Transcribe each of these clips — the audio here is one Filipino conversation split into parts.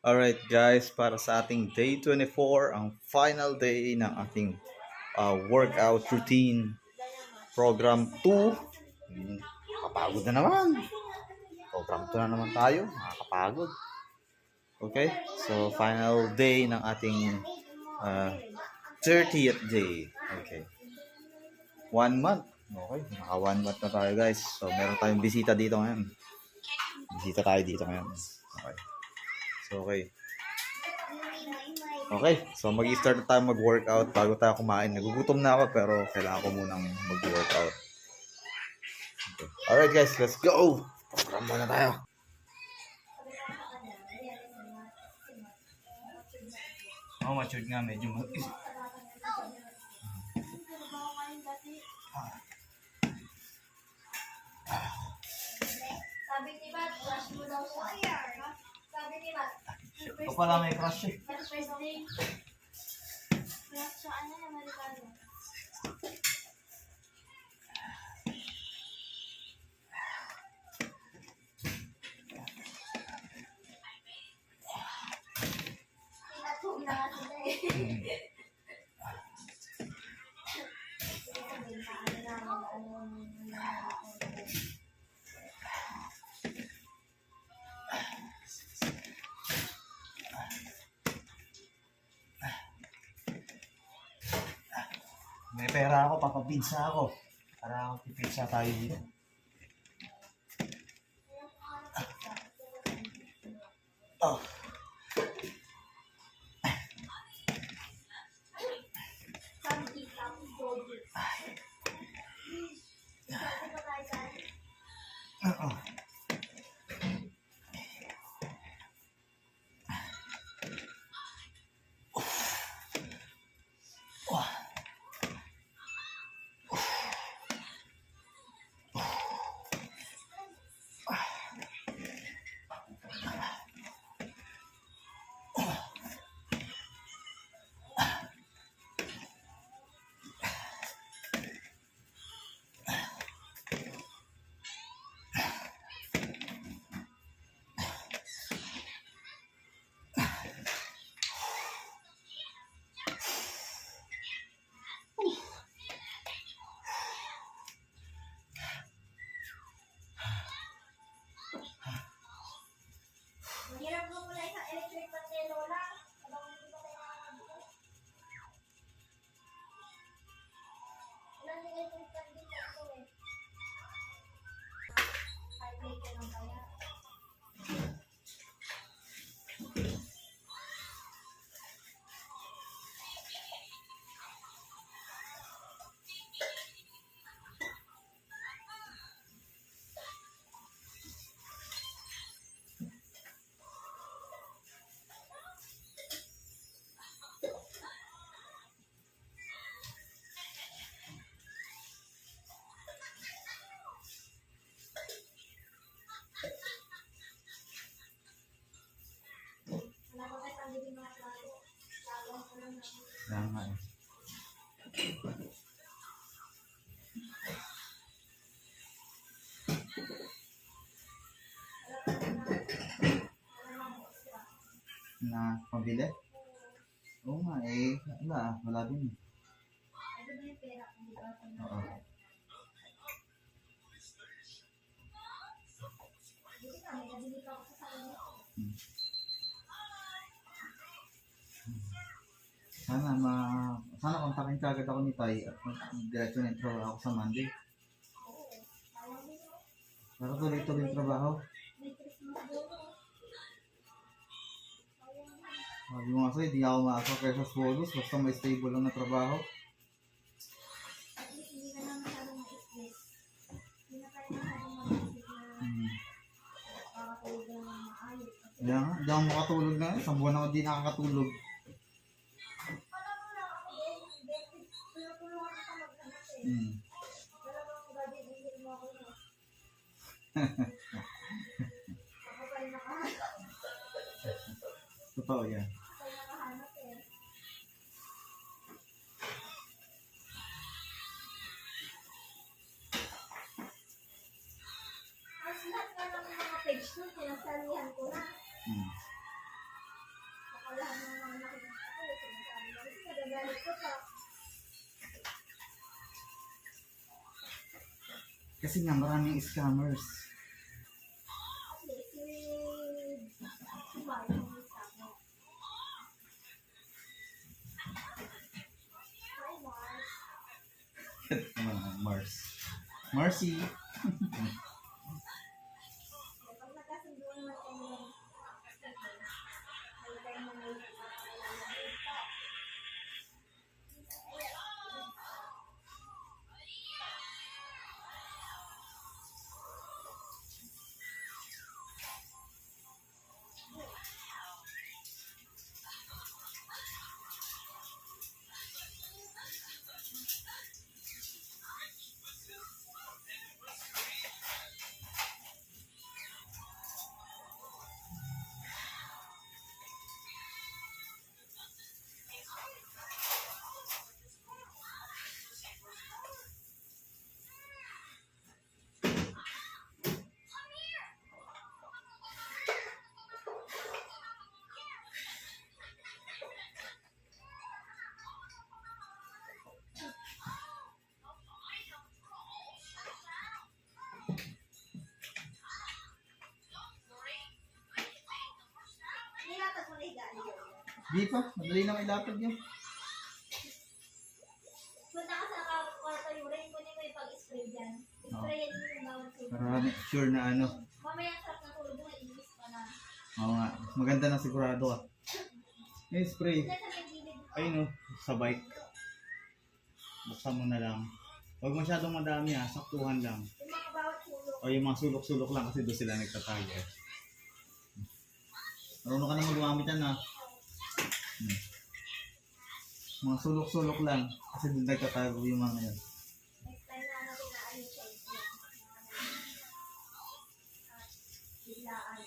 Alright guys, para sa ating day 24, ang final day ng ating workout routine program 2. Kapagod na naman. Program 2 na naman tayo. Nakakapagod. Okay, so final day ng ating 30th day. Okay. 1 month. Okay, naka 1 month na tayo guys. So meron tayong bisita dito ngayon. Bisita tayo dito ngayon. Okay. So okay. Okay, so mag-start na tayo mag-workout bago tayo kumain. Nagugutom na ako pero kailangan ko munang mag-workout. Okay. Alright guys, let's go! Program muna tayo. Oh, matured nga, medyo Sabi ni Matt, crush mo daw siya. Sabi ni Matt, ito pala may crush eh. first day. Crush siya, ano na Amerikano? Pinatog na nga sila eh. May pera ako, papapinsa ako. Para pipinsa tayo dito. Oh. Mahirap mo muna isang electric pan kay Lola. Habang hindi pa tayo nakakabili. Walang electric pan dito ako eh. Highway ka lang kaya. Wala ko kayo pambili mga plato. Lagyan ko lang naman. Yan nga eh. Na pabili? Oo nga eh. Wala din eh. Ano ba yung pera kung di ba? Oo. Hindi ka, may nabili ka ako sa sarili ko. Sana kontakin ka agad ako ni Tay at diretso na intro ako sa Monday. Oo. Ayaw mo yun. Pero tuloy-tuloy yung trabaho. May Christmas dolo. Ayaw mo. Sabi mo nga sa'yo, hindi ako maasok kaysa sa bonus basta may stable lang na trabaho. At least hindi ka na masyadong ma-stress. Hindi na tayo masyadong mag-isip na makakatulog na maayos. Kaya nga, hindi ako makatulog na. Isang buwan ako di nakakatulog. Wala mo lang ako din. Tulungan kita mag-anak eh. Hmm. Wala mo akong gadget, mo ako yun. Ako pa rin nakahanap. Totoo yan. Ako pa rin nakahanap eh. Mas lahat nga ng mga page nun, pinasalihan ko na. Hmm. Kasi nga maraming scammers. Mars. Marcy. Di pa, madali na may lapad yun. Punta ka sa kwarto yung rain ko niya may pag-spray dyan. Sprayan mo yung bawat sulit. Para sure na ano. Mamaya sarap na tulog mo, inis pa na. Oo nga, maganda na sigurado ah. Yung spray. Nasa may gilid ko. Ayun oh, sa bike. Buksan mo na lang. Huwag masyadong madami ah, saktuhan lang. Yung mga bawat sulok. O yung mga sulok-sulok lang kasi doon sila nagtatago eh. Marunong ka na gumamit yan ah. Mga sulok-sulok lang kasi doon nagtatago yung mga yan. Next time na natin na ayun siya. Biglaan.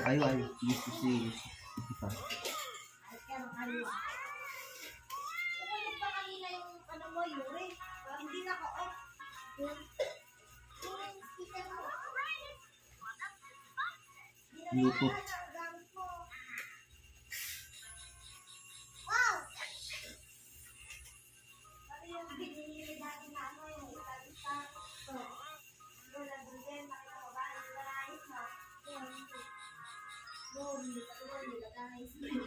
Ayo. Gusto si kita. Ay, kaya ng aliwa. Kung pa kanina yung ano mo, Yuri, hindi naka-off. Yung speaker mo. Bluetooth. Wow! Pati yung binili natin na ano, yung isa-isa. Wala doon din, nakita ko ba? Nagkalayos na. Doon, hindi ka na isipin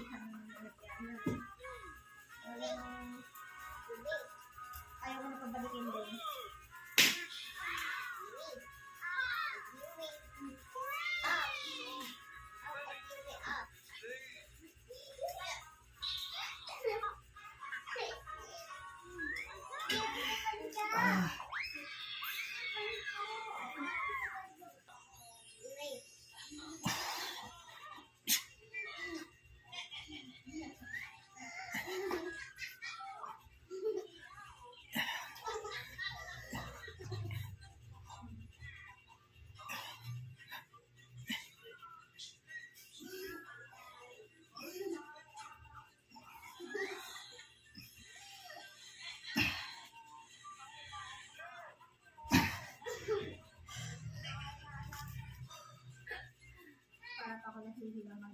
ayaw ko na pabalikin din. Para pa ako nasihilaman.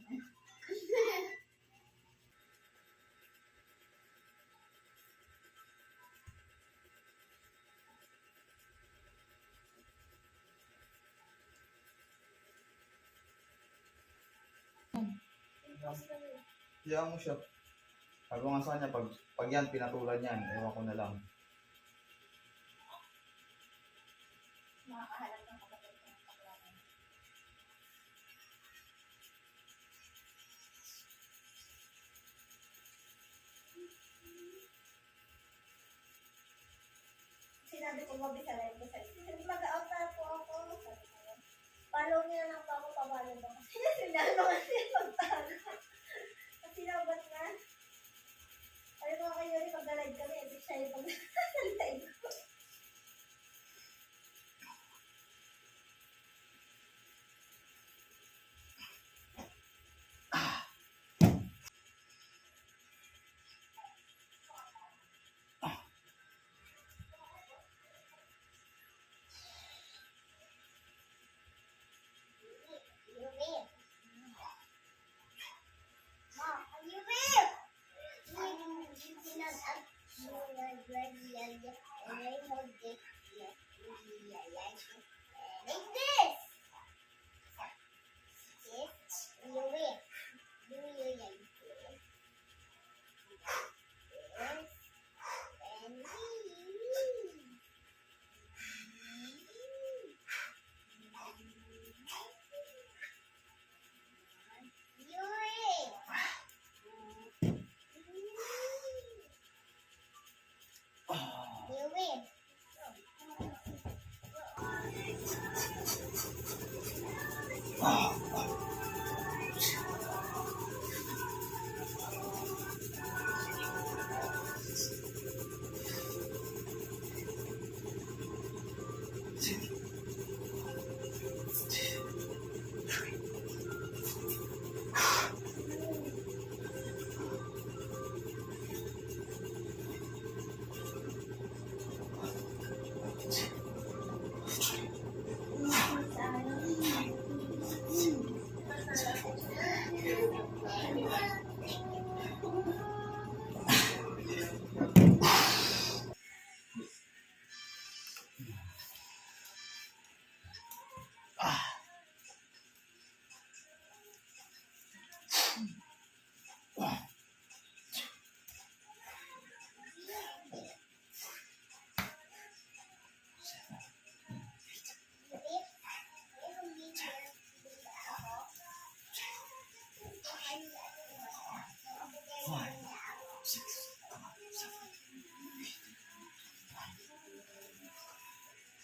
Kaya mo siya. Sabi ko nga sa kanya, pag yan, pinatulan yan, ewan ko na lang. makakaharap ng kapatid ko. Sinabi ko sa live ko sa mag-out na po ako. Sabi ko, follow niyo na lang po ako, pabalo ba? Sinabi ko kasi pagtalo. Kasi nabat na. Sabi ko kayo rin pag-live kami, hindi siya yung pag-live ko.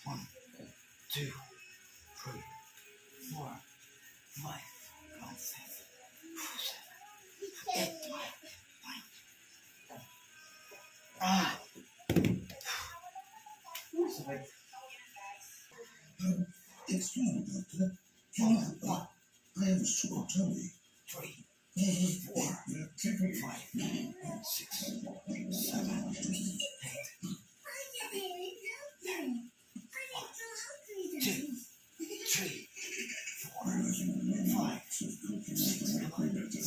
One, two, three, four, five, six, seven, eight, nine. Sakit. It's true, Doctor. I have a sore tummy. 3, 4, 5, 6, 7, 2, 3, 4, 5, 6, 7,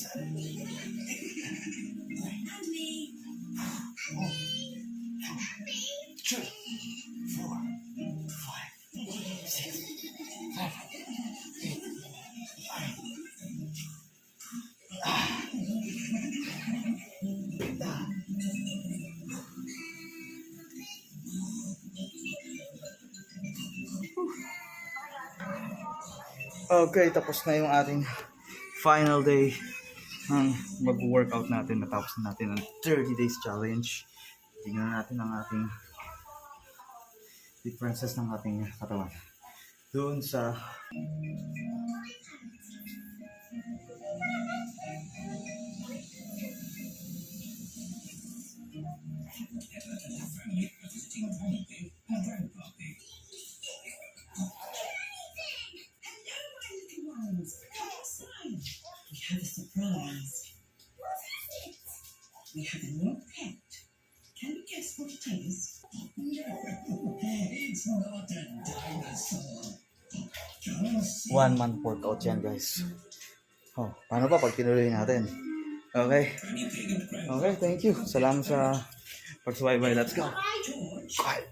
Okay, tapos na yung ating final day ng mag-workout natin. Natapos na natin ang 30 days challenge. Tingnan natin ang ating differences ng ating katawan. Doon sa we have a surprise. We have a new pet. Can you guess what it is? No, it's not a dinosaur. 1 month workout yan, guys. Oh, paano pa pag tinuloy natin? Okay. Okay, thank you. Salamat sa pagsubaybay. Let's go. Quiet.